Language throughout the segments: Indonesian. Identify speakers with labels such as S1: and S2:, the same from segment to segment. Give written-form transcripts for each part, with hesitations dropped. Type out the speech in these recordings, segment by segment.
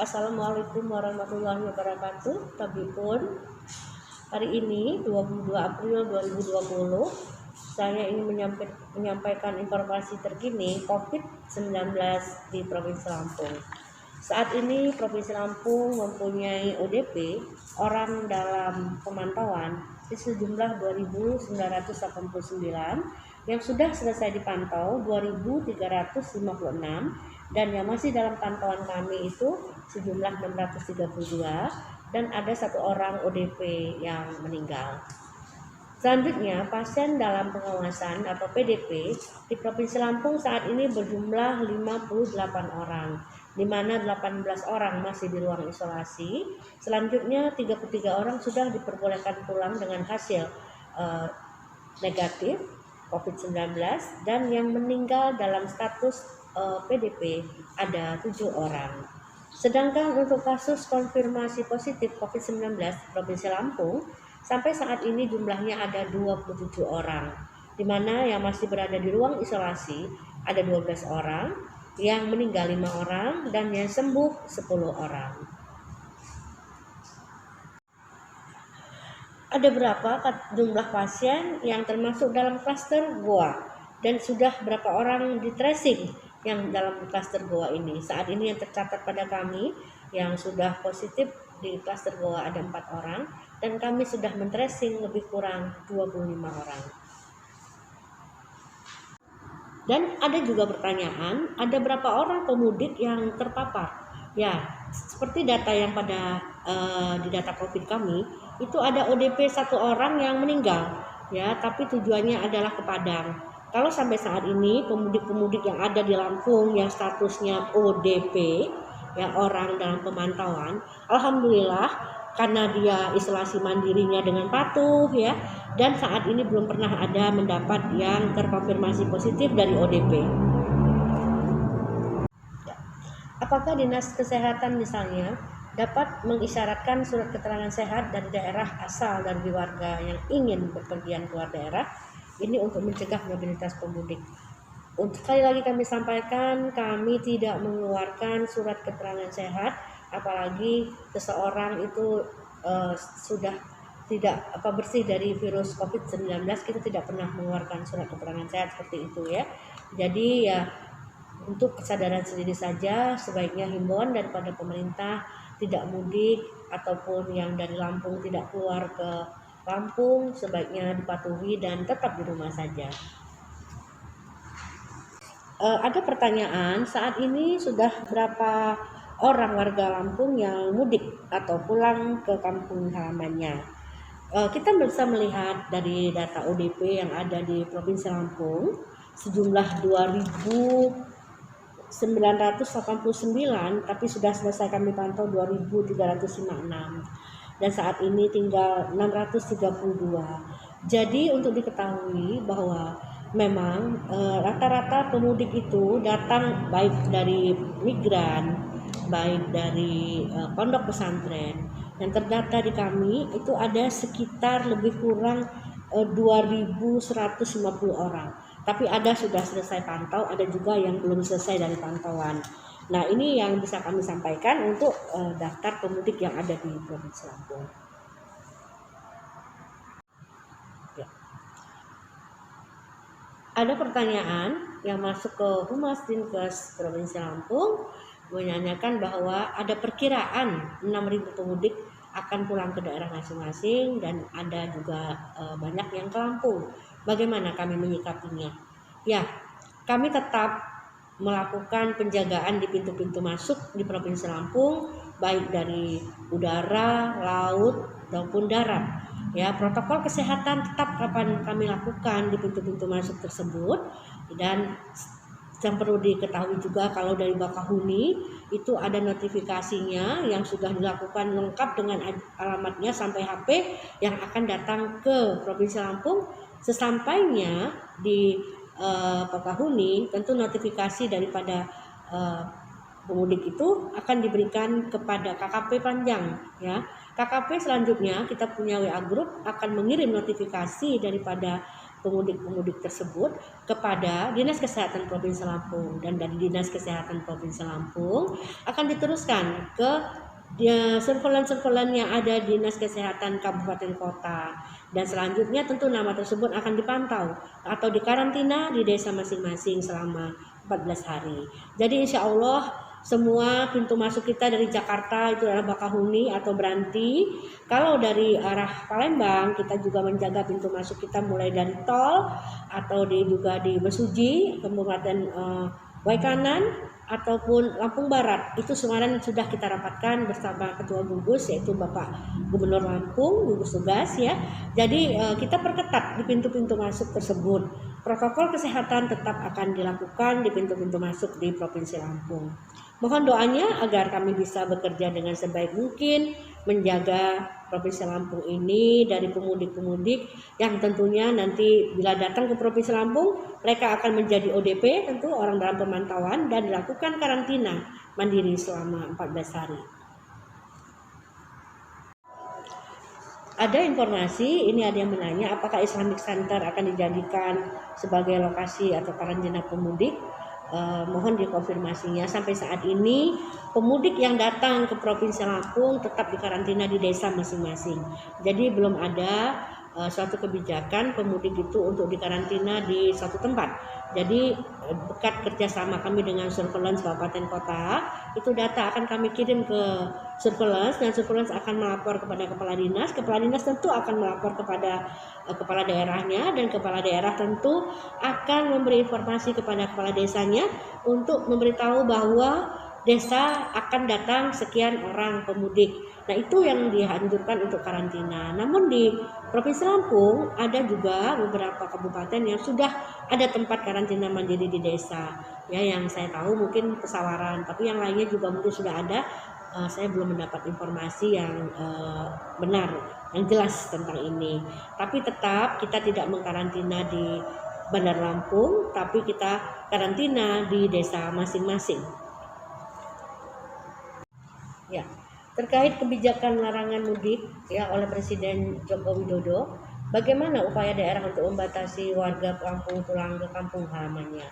S1: Assalamualaikum warahmatullahi wabarakatuh. Tabipun, hari ini 22 April 2020 saya ingin menyampaikan informasi terkini COVID-19 di Provinsi Lampung. Saat ini Provinsi Lampung mempunyai ODP orang dalam pemantauan di sejumlah 2.989 yang sudah selesai dipantau 2.356 dan yang masih dalam pantauan kami itu sejumlah 632 dan ada 1 orang ODP yang meninggal. Selanjutnya, pasien dalam pengawasan atau PDP di Provinsi Lampung saat ini berjumlah 58 orang, di mana 18 orang masih di ruang isolasi. Selanjutnya 33 orang sudah diperbolehkan pulang dengan hasil negatif COVID-19 dan yang meninggal dalam status PDP ada 7 orang. Sedangkan untuk kasus konfirmasi positif COVID-19 Provinsi Lampung sampai saat ini jumlahnya ada 27 orang, di mana yang masih berada di ruang isolasi ada 12 orang, yang meninggal 5 orang, dan yang sembuh 10 orang. Ada berapa jumlah pasien yang termasuk dalam klaster Goa dan sudah berapa orang di tracing yang dalam klaster Goa ini? Saat ini yang tercatat pada kami yang sudah positif di klaster Goa ada 4 orang dan kami sudah men-tracing lebih kurang 25 orang. Dan ada juga pertanyaan, ada berapa orang pemudik yang terpapar? Ya, seperti data yang pada di data COVID kami itu ada ODP 1 orang yang meninggal, ya, tapi tujuannya adalah ke Padang. Kalau sampai saat ini pemudik-pemudik yang ada di Lampung yang statusnya ODP, ya, orang dalam pemantauan, alhamdulillah karena dia isolasi mandirinya dengan patuh, ya, dan saat ini belum pernah ada mendapat yang terkonfirmasi positif dari ODP. Apakah Dinas Kesehatan misalnya dapat mengisyaratkan surat keterangan sehat dari daerah asal dari warga yang ingin bepergian keluar daerah ini untuk mencegah mobilitas pemudik? Untuk sekali lagi kami sampaikan, kami tidak mengeluarkan surat keterangan sehat, apalagi seseorang itu sudah tidak bersih dari virus COVID-19, kita tidak pernah mengeluarkan surat keterangan sehat seperti itu, ya. Jadi ya untuk kesadaran sendiri saja, sebaiknya himbauan daripada pemerintah tidak mudik ataupun yang dari Lampung tidak keluar ke Lampung sebaiknya dipatuhi dan tetap di rumah saja. Ada pertanyaan, saat ini sudah berapa orang warga Lampung yang mudik atau pulang ke kampung halamannya? Kita bisa melihat dari data ODP yang ada di Provinsi Lampung sejumlah 2.989, tapi sudah selesai kami pantau 2.356 dan saat ini tinggal 632. Jadi untuk diketahui bahwa memang rata-rata pemudik itu datang baik dari migran, baik dari pondok pesantren. Yang terdata di kami itu ada sekitar lebih kurang 2.150 orang. Tapi ada sudah selesai pantau, ada juga yang belum selesai dari pantauan. Nah, ini yang bisa kami sampaikan untuk daftar pemudik yang ada di Provinsi Lampung. Ya. Ada pertanyaan yang masuk ke Humas Dinkes Provinsi Lampung menanyakan bahwa ada perkiraan 6.000 pemudik akan pulang ke daerah masing-masing dan ada juga banyak yang ke Lampung. Bagaimana kami menyikapinya? Ya, kami tetap melakukan penjagaan di pintu-pintu masuk di Provinsi Lampung, baik dari udara, laut, maupun darat. Ya, protokol kesehatan tetap kami lakukan di pintu-pintu masuk tersebut. Dan yang perlu diketahui juga kalau dari Bakahuni itu ada notifikasinya yang sudah dilakukan lengkap dengan alamatnya sampai HP yang akan datang ke Provinsi Lampung. Sesampainya di Bakahuni, tentu notifikasi daripada pemudik itu akan diberikan kepada KKP Panjang, ya. KKP selanjutnya kita punya WA group akan mengirim notifikasi daripada pemudik-pemudik tersebut kepada Dinas Kesehatan Provinsi Lampung, dan dari Dinas Kesehatan Provinsi Lampung akan diteruskan ke surveillance yang ada di Dinas Kesehatan Kabupaten Kota, dan selanjutnya tentu nama tersebut akan dipantau atau dikarantina di desa masing-masing selama 14 hari. Jadi insya Allah semua pintu masuk kita dari Jakarta itu adalah Bakahuni atau Beranti. Kalau dari arah Palembang kita juga menjaga pintu masuk kita mulai dari tol atau juga di Mesuji, Kabupaten Waikanan ataupun Lampung Barat. Itu semuanya sudah kita rapatkan bersama Ketua Gugus, yaitu Bapak Gubernur Lampung, gugus tugas ya. Jadi kita perketat di pintu-pintu masuk tersebut. Protokol kesehatan tetap akan dilakukan di pintu-pintu masuk di Provinsi Lampung. Mohon doanya agar kami bisa bekerja dengan sebaik mungkin menjaga Provinsi Lampung ini dari pemudik-pemudik yang tentunya nanti bila datang ke Provinsi Lampung mereka akan menjadi ODP, tentu orang dalam pemantauan, dan dilakukan karantina mandiri selama 14 hari. Ada informasi, ini ada yang menanya apakah Islamic Center akan dijadikan sebagai lokasi atau karantina pemudik. Mohon dikonfirmasinya. Sampai saat ini pemudik yang datang ke Provinsi Lampung tetap dikarantina di desa masing-masing. Jadi belum ada suatu kebijakan pemudik itu untuk dikarantina di suatu tempat. Jadi berkat kerjasama kami dengan surveillance Kabupaten Kota, itu data akan kami kirim ke surveillance, dan surveillance akan melapor kepada kepala dinas. Kepala dinas tentu akan melapor kepada kepala daerahnya, dan kepala daerah tentu akan memberi informasi kepada kepala desanya untuk memberitahu bahwa desa akan datang sekian orang pemudik. Nah, itu yang dianjurkan untuk karantina. Namun di Provinsi Lampung ada juga beberapa kabupaten yang sudah ada tempat karantina mandiri di desa. Ya, yang saya tahu mungkin Pesawaran, tapi yang lainnya juga mungkin sudah ada. Saya belum mendapat informasi yang benar, yang jelas tentang ini. Tapi tetap kita tidak mengkarantina di Bandar Lampung, tapi kita karantina di desa masing-masing. Ya, terkait kebijakan larangan mudik ya oleh Presiden Joko Widodo, bagaimana upaya daerah untuk membatasi warga Lampung pulang ke kampung halamannya?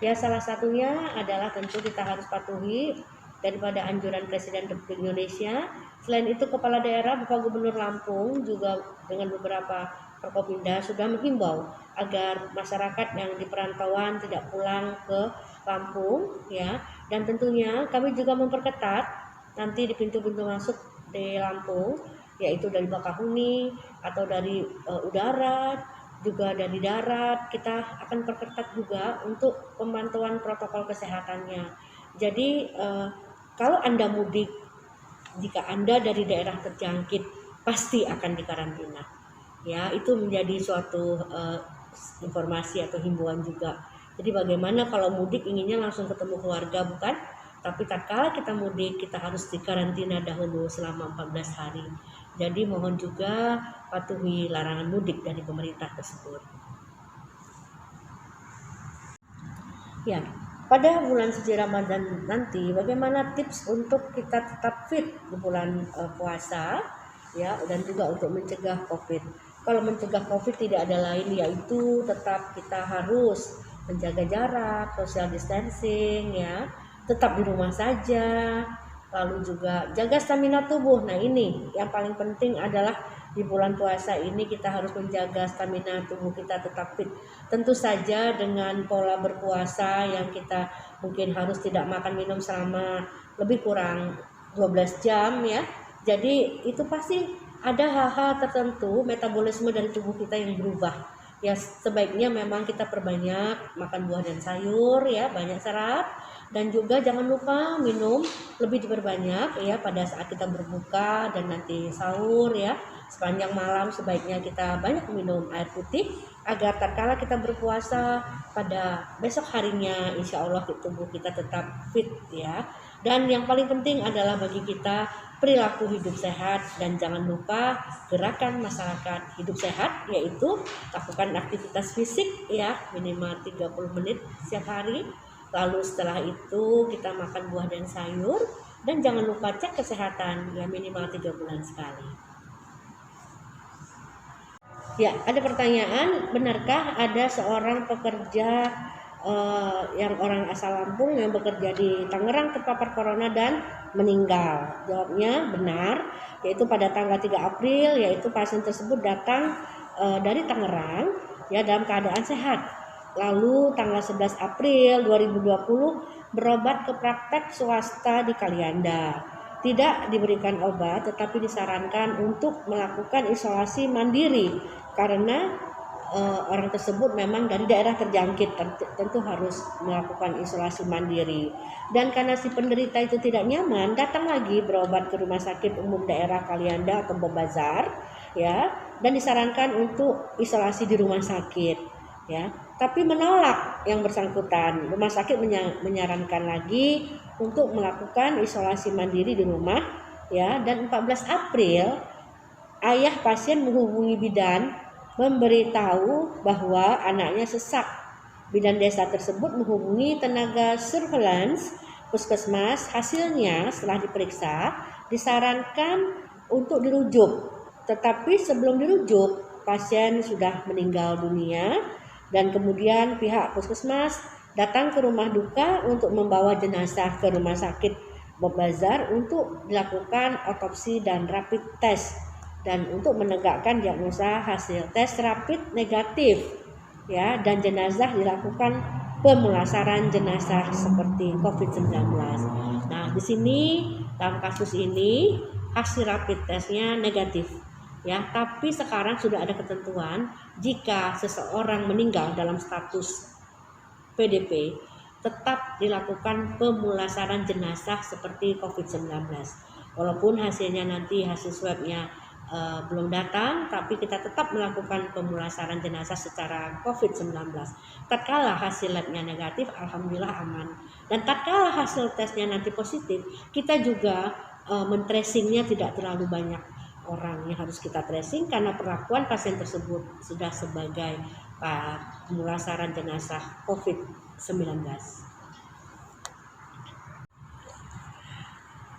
S1: Ya, salah satunya adalah tentu kita harus patuhi daripada anjuran Presiden Republik Indonesia. Selain itu, Kepala Daerah Bapak Gubernur Lampung juga dengan beberapa Forkopimda sudah menghimbau agar masyarakat yang di perantauan tidak pulang ke Lampung ya, dan tentunya kami juga memperketat nanti di pintu-pintu masuk di Lampung, yaitu dari Bakahuni atau dari udara, juga dari darat. Kita akan perketat juga untuk pemantauan protokol kesehatannya. Jadi kalau Anda mudik, jika Anda dari daerah terjangkit, pasti akan dikarantina. Ya, itu menjadi suatu informasi atau himbauan juga. Jadi bagaimana kalau mudik inginnya langsung ketemu keluarga, bukan? Tapi tatkala kita mudik, kita harus dikarantina dahulu selama 14 hari. Jadi mohon juga patuhi larangan mudik dari pemerintah tersebut. Ya, pada bulan suci Ramadan nanti, bagaimana tips untuk kita tetap fit di bulan puasa, ya, dan juga untuk mencegah COVID. Kalau mencegah COVID tidak ada lain, yaitu tetap kita harus menjaga jarak, social distancing, ya, tetap di rumah saja, lalu juga jaga stamina tubuh. Nah, ini yang paling penting adalah di bulan puasa ini kita harus menjaga stamina tubuh kita tetap fit. Tentu saja dengan pola berpuasa yang kita mungkin harus tidak makan minum selama lebih kurang 12 jam ya. Jadi itu pasti ada hal-hal tertentu metabolisme dari tubuh kita yang berubah. Ya, sebaiknya memang kita perbanyak makan buah dan sayur ya, banyak serat. Dan juga jangan lupa minum lebih diperbanyak ya pada saat kita berbuka dan nanti sahur ya. Sepanjang malam sebaiknya kita banyak minum air putih agar tatkala kita berpuasa pada besok harinya insya Allah tubuh kita tetap fit ya. Dan yang paling penting adalah bagi kita perilaku hidup sehat, dan jangan lupa gerakan masyarakat hidup sehat, yaitu lakukan aktivitas fisik ya minimal 30 menit setiap hari. Lalu setelah itu kita makan buah dan sayur, dan jangan lupa cek kesehatan ya minimal 3 bulan sekali. Ya, ada pertanyaan, benarkah ada seorang pekerja yang orang asal Lampung yang bekerja di Tangerang terpapar corona dan meninggal? Jawabnya benar, yaitu pada tanggal 3 April, yaitu pasien tersebut datang dari Tangerang ya dalam keadaan sehat. Lalu tanggal 11 April 2020 berobat ke praktek swasta di Kalianda. Tidak diberikan obat, tetapi disarankan untuk melakukan isolasi mandiri karena orang tersebut memang dari daerah terjangkit, tentu harus melakukan isolasi mandiri. Dan karena si penderita itu tidak nyaman, datang lagi berobat ke Rumah Sakit Umum Daerah Kalianda atau Bebazar, ya, dan disarankan untuk isolasi di rumah sakit, ya. Tapi menolak yang bersangkutan. Rumah sakit menyarankan lagi untuk melakukan isolasi mandiri di rumah, ya. Dan 14 April ayah pasien menghubungi bidan memberitahu bahwa anaknya sesak. Bidan desa tersebut menghubungi tenaga surveillance puskesmas. Hasilnya setelah diperiksa disarankan untuk dirujuk. Tetapi sebelum dirujuk, pasien sudah meninggal dunia dan kemudian pihak puskesmas datang ke rumah duka untuk membawa jenazah ke rumah sakit Bebazar untuk dilakukan otopsi dan rapid test, dan untuk menegakkan diagnosa hasil tes rapid negatif, ya, dan jenazah dilakukan pemulasaran jenazah seperti COVID-19. Nah, di sini dalam kasus ini hasil rapid testnya negatif, ya, tapi sekarang sudah ada ketentuan jika seseorang meninggal dalam status PDP tetap dilakukan pemulasaran jenazah seperti COVID-19. Walaupun hasilnya nanti hasil swabnya belum datang, tapi kita tetap melakukan pemulasaran jenazah secara COVID-19. Tatkala hasil labnya negatif, alhamdulillah aman. Dan tatkala hasil tesnya nanti positif, kita juga men-tracingnya tidak terlalu banyak orang yang harus kita tracing karena perlakuan pasien tersebut sudah sebagai pemulasaran jenazah COVID-19.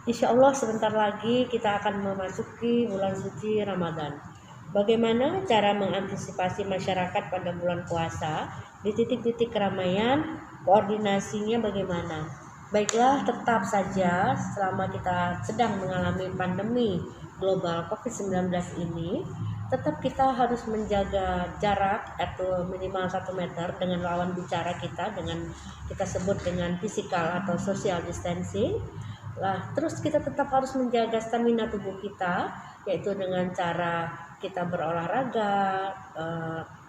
S1: Insya Allah sebentar lagi kita akan memasuki bulan suci Ramadan. Bagaimana cara mengantisipasi masyarakat pada bulan puasa di titik-titik keramaian? Koordinasinya bagaimana? Baiklah, tetap saja selama kita sedang mengalami pandemi global COVID-19 ini, tetap kita harus menjaga jarak atau minimal 1 meter dengan lawan bicara kita, dengan kita sebut dengan physical atau social distancing. Terus kita tetap harus menjaga stamina tubuh kita, yaitu dengan cara kita berolahraga,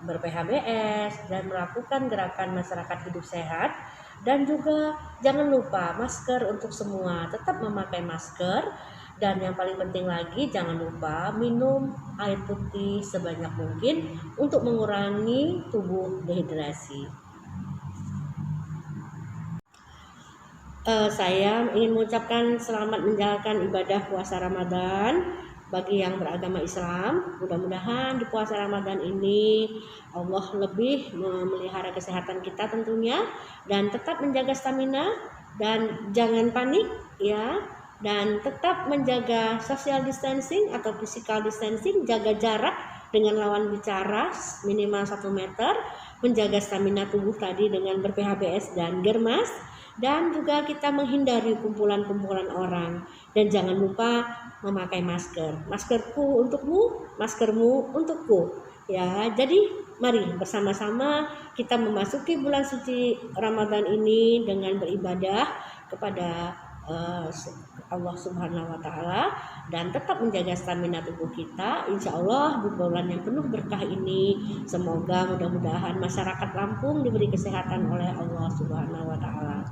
S1: ber-PHBS, dan melakukan gerakan masyarakat hidup sehat. Dan juga jangan lupa masker untuk semua, tetap memakai masker. Dan yang paling penting lagi, jangan lupa minum air putih sebanyak mungkin untuk mengurangi tubuh dehidrasi. Saya ingin mengucapkan selamat menjalankan ibadah puasa Ramadan bagi yang beragama Islam. Mudah-mudahan di puasa Ramadan ini Allah lebih memelihara kesehatan kita tentunya, dan tetap menjaga stamina dan jangan panik, ya, dan tetap menjaga social distancing atau physical distancing, jaga jarak dengan lawan bicara minimal 1 meter, menjaga stamina tubuh tadi dengan ber-PHBS dan germas, dan juga kita menghindari kumpulan-kumpulan orang. Dan jangan lupa memakai masker. Maskerku untukmu, maskermu untukku. Ya, jadi mari bersama-sama kita memasuki bulan suci Ramadan ini dengan beribadah kepada Allah Subhanahu wa Ta'ala, dan tetap menjaga stamina tubuh kita. Insya Allah di bulan yang penuh berkah ini, semoga mudah-mudahan masyarakat Lampung diberi kesehatan oleh Allah Subhanahu wa Ta'ala.